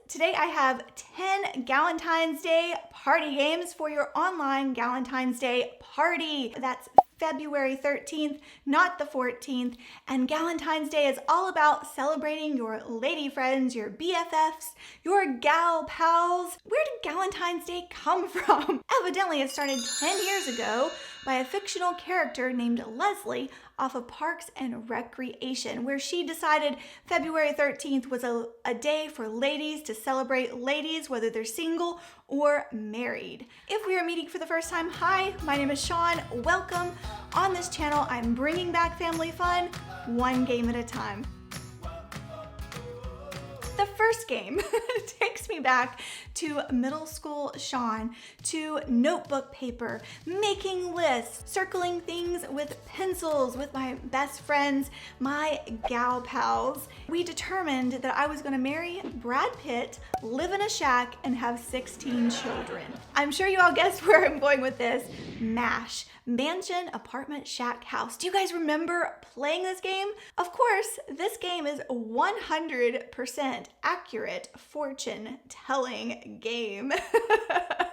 Today I have 10 Galentine's Day party games for your online Galentine's Day party. That's February 13th, not the 14th. And Galentine's Day is all about celebrating your lady friends, your BFFs, your gal pals. Where did Galentine's Day come from? Evidently, it started 10 years ago by a fictional character named Leslie off of Parks and Recreation, where she decided February 13th was a day for ladies to celebrate ladies, whether they're single or married. If we are meeting for the first time, hi, my name is Shawn. Welcome. On this channel, I'm bringing back family fun, one game at a time. The first game takes me back to middle school Shawn, to notebook paper, making lists, circling things with pencils with my best friends, my gal pals. We determined that I was gonna marry Brad Pitt, live in a shack, and have 16 children. I'm sure you all guessed where I'm going with this. M.A.S.H. Mansion, Apartment, Shack, House. Do you guys remember playing this game? Of course, this game is 100% accurate fortune telling game.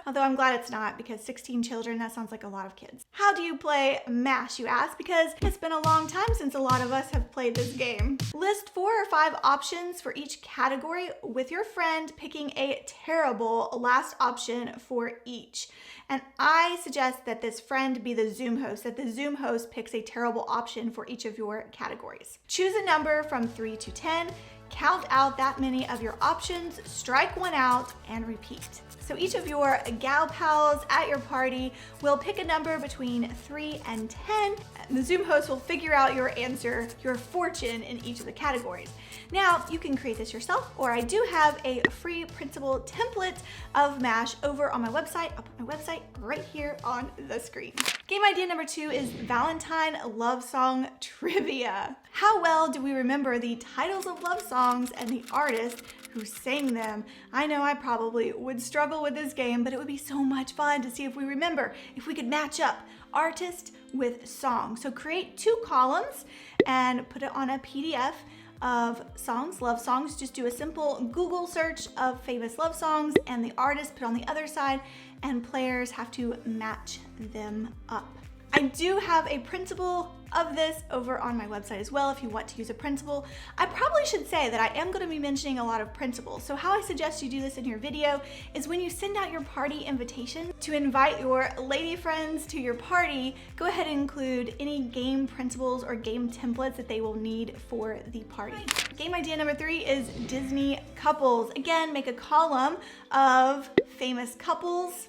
Although I'm glad it's not, because 16 children, that sounds like a lot of kids. How do you play M.A.S.H, you ask? Because it's been a long time since a lot of us have played this game. List 4 or 5 options for each category with your friend, picking a terrible last option for each. And I suggest that this friend be the Zoom host, that the Zoom host picks a terrible option for each of your categories. Choose a number from 3 to 10, count out that many of your options, strike one out, and repeat. So each of your gal pals at your party will pick a number between 3 and 10. And the Zoom host will figure out your answer, your fortune in each of the categories. Now, you can create this yourself, or I do have a free printable template of M.A.S.H over on my website. I'll put my website right here on the screen. Game idea number 2 is Valentine love song trivia. How well do we remember the titles of love songs and the artists who sang them? I know I probably would struggle with this game, but it would be so much fun to see if we remember, if we could match up artist with song. So create 2 columns and put it on a PDF of songs, love songs. Just do a simple Google search of famous love songs and the artist, put on the other side, and players have to match them up. I do have a printable of this over on my website as well if you want to use a printable. I probably should say that I am going to be mentioning a lot of printables. So how I suggest you do this in your video is when you send out your party invitation to invite your lady friends to your party, go ahead and include any game printables or game templates that they will need for the party. Game idea number 3 is Disney couples. Again, make a column of famous couples,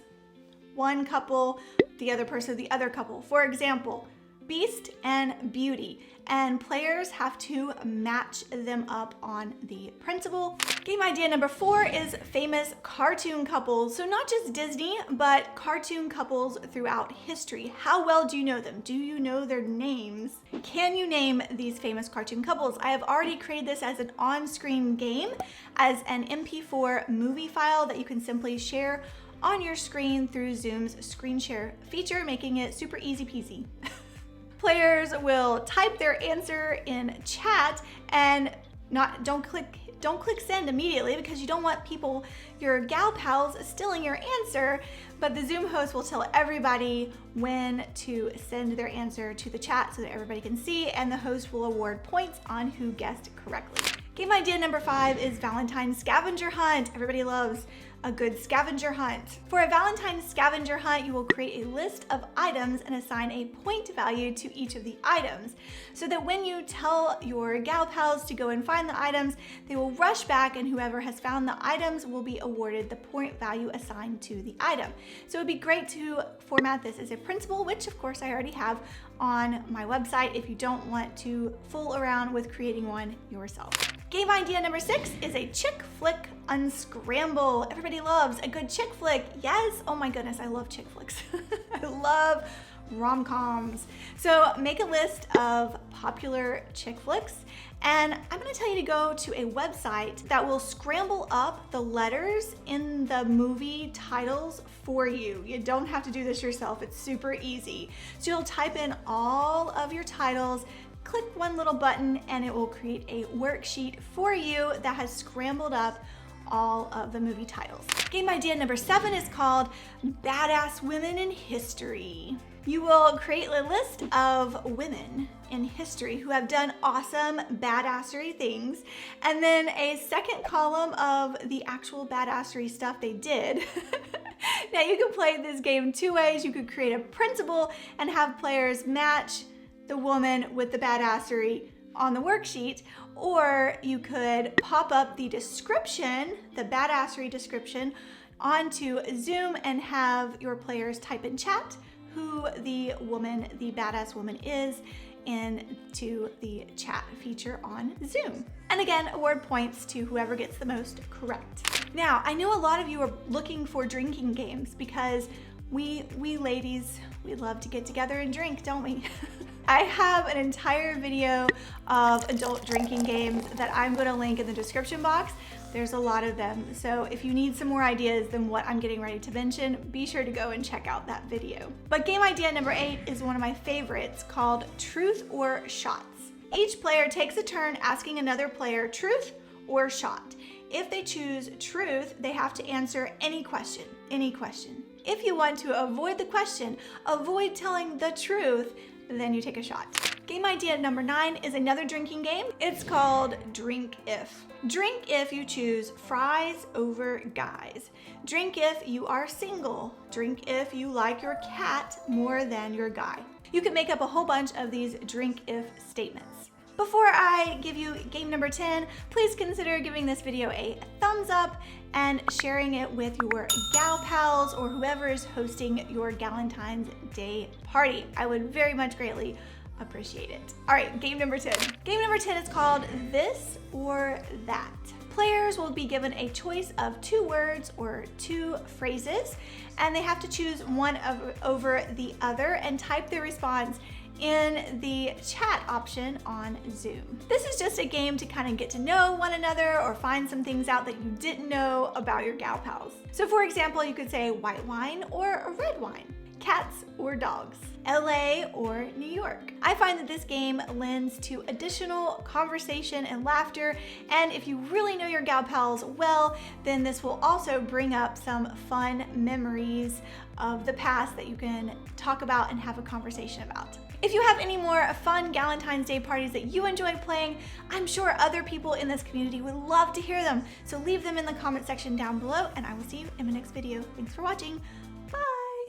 one couple, the other person, the other couple. For example, Beast and Beauty, and players have to match them up on the printable. Game idea number 4 is famous cartoon couples. So not just Disney, but cartoon couples throughout history. How well do you know them? Do you know their names? Can you name these famous cartoon couples? I have already created this as an on-screen game, as an MP4 movie file that you can simply share on your screen through Zoom's screen share feature, making it super easy peasy. Players will type their answer in chat and don't click send immediately, because you don't want people, your gal pals, stealing your answer, but the Zoom host will tell everybody when to send their answer to the chat so that everybody can see, and the host will award points on who guessed correctly. Game idea number 5 is Valentine Scavenger Hunt. Everybody loves a good scavenger hunt. For a Valentine scavenger hunt, you will create a list of items and assign a point value to each of the items, so that when you tell your gal pals to go and find the items, they will rush back, and whoever has found the items will be awarded the point value assigned to the item. So it'd be great to format this as a printable, which of course I already have on my website if you don't want to fool around with creating one yourself. Game idea number 6 is a chick flick Unscramble. Everybody loves a good chick flick. Yes, oh my goodness, I love chick flicks. I love rom-coms. So make a list of popular chick flicks, and I'm gonna tell you to go to a website that will scramble up the letters in the movie titles for you. You don't have to do this yourself, it's super easy. So you'll type in all of your titles, click one little button, and it will create a worksheet for you that has scrambled up all of the movie titles. Game idea number 7 is called Badass Women in History. You will create a list of women in history who have done awesome badassery things, and then a second column of the actual badassery stuff they did. Now you can play this game 2 ways. You could create a principle and have players match the woman with the badassery on the worksheet, or you could pop up the description, the badassery description, onto Zoom and have your players type in chat who the woman, the badass woman is, into the chat feature on Zoom. And again, award points to whoever gets the most correct. Now, I know a lot of you are looking for drinking games because we ladies, we love to get together and drink, don't we? I have an entire video of adult drinking games that I'm going to link in the description box. There's a lot of them, so if you need some more ideas than what I'm getting ready to mention, be sure to go and check out that video. But game idea number 8 is one of my favorites, called Truth or Shots. Each player takes a turn asking another player truth or shot. If they choose truth, they have to answer any question, any question. If you want to avoid the question, avoid telling the truth, then you take a shot. Game idea number 9 is another drinking game. It's called Drink If. Drink if you choose fries over guys. Drink if you are single. Drink if you like your cat more than your guy. You can make up a whole bunch of these drink if statements. Before I give you game number 10, please consider giving this video a thumbs up and sharing it with your gal pals or whoever is hosting your Galentine's Day party. I would very much greatly appreciate it. All right, game number 10. Game number 10 is called This or That. Players will be given a choice of 2 words or 2 phrases, and they have to choose one over the other and type their response in the chat option on Zoom. This is just a game to kind of get to know one another or find some things out that you didn't know about your gal pals. So for example, you could say white wine or red wine, cats or dogs, LA or New York. I find that this game lends to additional conversation and laughter, and if you really know your gal pals well, then this will also bring up some fun memories of the past that you can talk about and have a conversation about. If you have any more fun Galentine's Day parties that you enjoy playing, I'm sure other people in this community would love to hear them. So leave them in the comment section down below, and I will see you in my next video. Thanks for watching.